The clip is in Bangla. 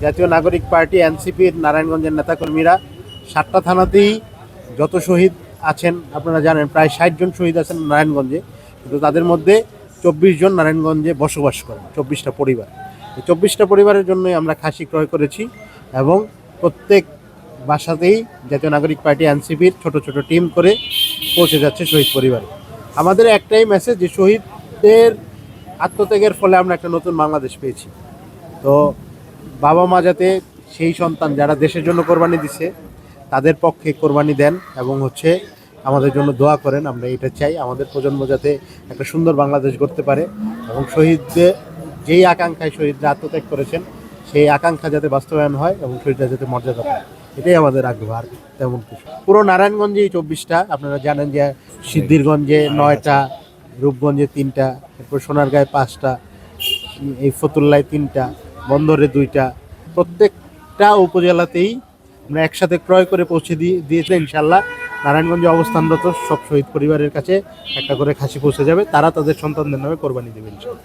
জাতীয় নাগরিক পার্টি এনসিপির নারায়ণগঞ্জের নেতাকর্মীরা 7টা থানাতেই যত শহীদ আছেন আপনারা জানেন, প্রায় 60 জন শহীদ আছেন নারায়ণগঞ্জে, কিন্তু তাদের মধ্যে 24 জন নারায়ণগঞ্জে বসবাস করেন, 24টা পরিবার। এই 24টা পরিবারের জন্যই আমরা খাসি ক্রয় করেছি এবং প্রত্যেক বাসাতেই জাতীয় নাগরিক পার্টি এনসিপির ছোট ছোট টিম করে পৌঁছে যাচ্ছে শহীদ পরিবারে। আমাদের একটাই মেসেজ যে শহীদদের আত্মত্যাগের ফলে আমরা একটা নতুন বাংলাদেশ পেয়েছি। তো বাবা মা যাতে সেই সন্তান যারা দেশের জন্য কোরবানি দিছে তাদের পক্ষে কোরবানি দেন এবং আমাদের জন্য দোয়া করেন। আমরা এটা চাই, আমাদের প্রজন্ম যাতে একটা সুন্দর বাংলাদেশ গড়তে পারে এবং শহীদদের যেই আকাঙ্ক্ষায় শহীদরা আত্মত্যাগ করেছেন সেই আকাঙ্ক্ষা যাতে বাস্তবায়ন হয় এবং শহীদরা যাতে মর্যাদা পায়, এটাই আমাদের আগ্রহ, আর তেমন কিছু। পুরো নারায়ণগঞ্জেই 24টা, আপনারা জানেন যে সিদ্ধিরগঞ্জে 9টা, রূপগঞ্জে 3টা, এরপর সোনারগাঁয়ে 5টা, এই ফতুল্লায় 3টা, বন্দরে 2টা, প্রত্যেকটা উপজেলাতেই আমরা একসাথে ক্রয় করে পৌঁছে দিয়েছে। ইনশাল্লাহ নারায়ণগঞ্জে অবস্থানরত সব শহীদ পরিবারের কাছে একটা করে খাসি পৌঁছে যাবে, তারা তাদের সন্তানদের নামে কোরবানি দেবে ইনশাল্লাহ।